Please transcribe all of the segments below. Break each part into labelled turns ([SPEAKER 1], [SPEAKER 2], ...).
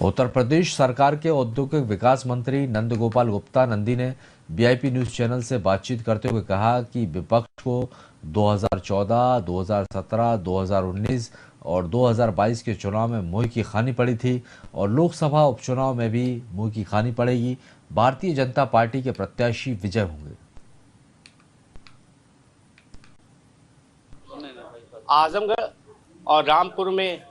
[SPEAKER 1] उत्तर प्रदेश सरकार के औद्योगिक विकास मंत्री नंदगोपाल गुप्ता नंदी ने वीआईपी न्यूज चैनल से बातचीत करते हुए कहा कि विपक्ष को 2014, 2017, 2019 और 2022 के चुनाव में मुंह की खानी पड़ी थी और लोकसभा उपचुनाव में भी मुंह की खानी पड़ेगी। भारतीय जनता पार्टी के प्रत्याशी विजय होंगे।
[SPEAKER 2] आजमगढ़ और रामपुर में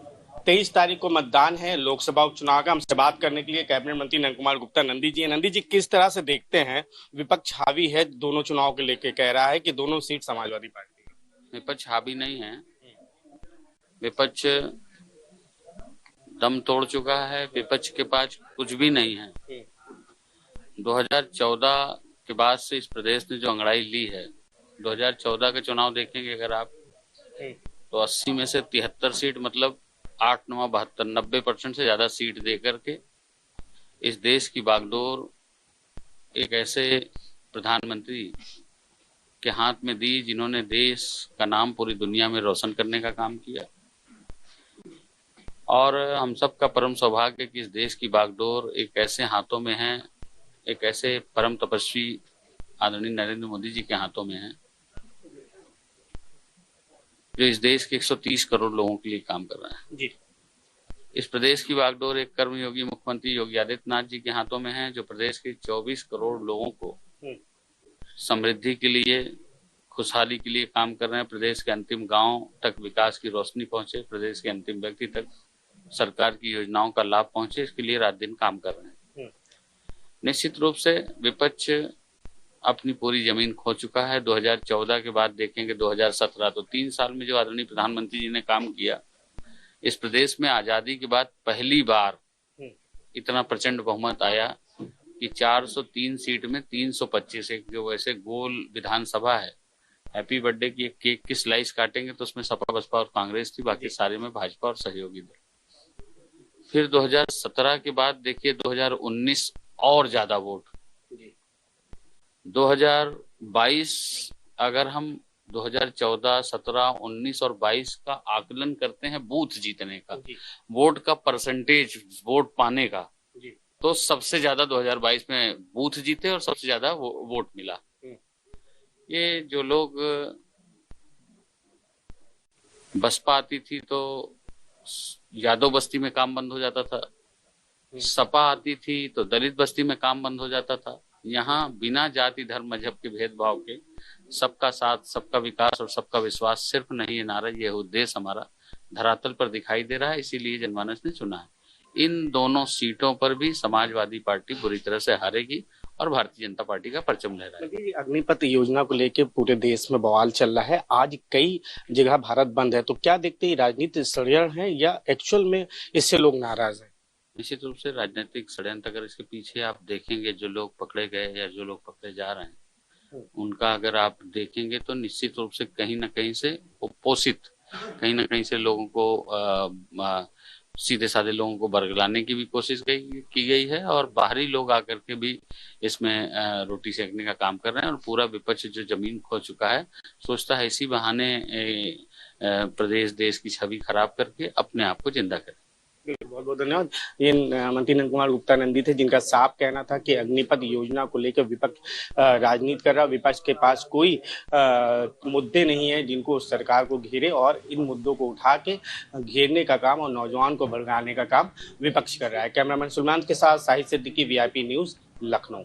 [SPEAKER 2] 23 तारीख को मतदान है लोकसभा उपचुनाव का। हमसे बात करने के लिए कैबिनेट मंत्री नंदकुमार गुप्ता नंदी जी। नंदी जी, किस तरह से देखते हैं विपक्ष हावी है दोनों चुनाव के लेके, कह रहा है कि दोनों सीट समाजवादी पार्टी है।
[SPEAKER 3] विपक्ष हावी नहीं है, विपक्ष दम तोड़ चुका है, विपक्ष के पास कुछ भी नहीं है। 2014 के बाद से इस प्रदेश ने जो अंगड़ाई ली है, 2014 के चुनाव देखेंगे अगर आप तो 80 में से 73 सीट, मतलब 8, 9, 72, 90% से ज्यादा सीट दे करके इस देश की बागडोर एक ऐसे प्रधानमंत्री के हाथ में दी जिन्होंने देश का नाम पूरी दुनिया में रोशन करने का काम किया। और हम सब का परम सौभाग्य कि इस देश की बागडोर एक ऐसे हाथों में है, एक ऐसे परम तपस्वी आदरणीय नरेंद्र मोदी जी के हाथों में है जो इस देश के 130 करोड़ लोगों के लिए काम कर रहा है जी। इस प्रदेश की बागडोर एक कर्मयोगी मुख्यमंत्री योगी आदित्यनाथ जी के हाथों में है जो प्रदेश के 24 करोड़ लोगों को समृद्धि के लिए, खुशहाली के लिए काम कर रहे हैं। प्रदेश के अंतिम गांव तक विकास की रोशनी पहुंचे, प्रदेश के अंतिम व्यक्ति तक सरकार की योजनाओं का लाभ पहुंचे, इसके लिए रात दिन काम कर रहे हैं। निश्चित रूप से विपक्ष अपनी पूरी जमीन खो चुका है। 2014 के बाद देखेंगे 2017, तो 3 साल में जो आदरणीय प्रधानमंत्री जी ने काम किया, इस प्रदेश में आजादी के बाद पहली बार इतना प्रचंड बहुमत आया कि 403 सीट में 325, एक जो वैसे गोल विधानसभा है, हैप्पी बर्थडे की एक केक की स्लाइस काटेंगे तो उसमें सपा, बसपा और कांग्रेस थी, बाकी सारे में भाजपा और सहयोगी दल। फिर 2017 के बाद देखिए 2019 और ज्यादा वोट। 2022 अगर हम 2014, 17, 19 और 22 का आकलन करते हैं बूथ जीतने का, वोट का परसेंटेज, वोट पाने का, तो सबसे ज्यादा 2022 में बूथ जीते और सबसे ज्यादा वोट मिला। ये जो लोग बसपा आती थी तो यादव बस्ती में काम बंद हो जाता था, सपा आती थी तो दलित बस्ती में काम बंद हो जाता था। यहाँ बिना जाति धर्म मजहब के भेदभाव के सबका साथ, सबका विकास और सबका विश्वास सिर्फ नहीं है नारा, यह उद्देश्य हमारा धरातल पर दिखाई दे रहा है, इसीलिए जनमानस ने चुना है। इन दोनों सीटों पर भी समाजवादी पार्टी बुरी तरह से हारेगी और भारतीय जनता पार्टी का परचम लहराएगा।
[SPEAKER 2] अग्निपथ योजना को लेकर पूरे देश में बवाल चल रहा है, आज कई जगह भारत बंद है, तो क्या देखते हैं राजनीतिक षड्यंत्र है या एक्चुअल में इससे लोग नाराज हैं?
[SPEAKER 3] निश्चित रूप से राजनीतिक षड्यंत्र, अगर इसके पीछे आप देखेंगे जो लोग पकड़े गए या जो लोग पकड़े जा रहे हैं उनका अगर आप देखेंगे तो निश्चित रूप से कहीं ना कहीं से उपोषित, कहीं ना कहीं से लोगों को सीधे साधे लोगों को बरगलाने की भी कोशिश की गई है और बाहरी लोग आकर के भी इसमें रोटी सेकने का काम कर रहे हैं। और पूरा विपक्ष जो जमीन खो चुका है सोचता है इसी बहाने प्रदेश देश की छवि खराब करके अपने आप को जिंदा करे।
[SPEAKER 2] बहुत बहुत धन्यवाद। ये मंत्री नंदकुमार गुप्ता नंदी थे जिनका साफ कहना था कि अग्निपथ योजना को लेकर विपक्ष राजनीति कर रहा, विपक्ष के पास कोई मुद्दे नहीं है जिनको सरकार को घेरे, और इन मुद्दों को उठा के घेरने का काम और नौजवान को भड़काने का काम विपक्ष कर रहा है। कैमरामैन सुलेमान के साथ साहिद सिद्दीकी, वीआईपी न्यूज, लखनऊ।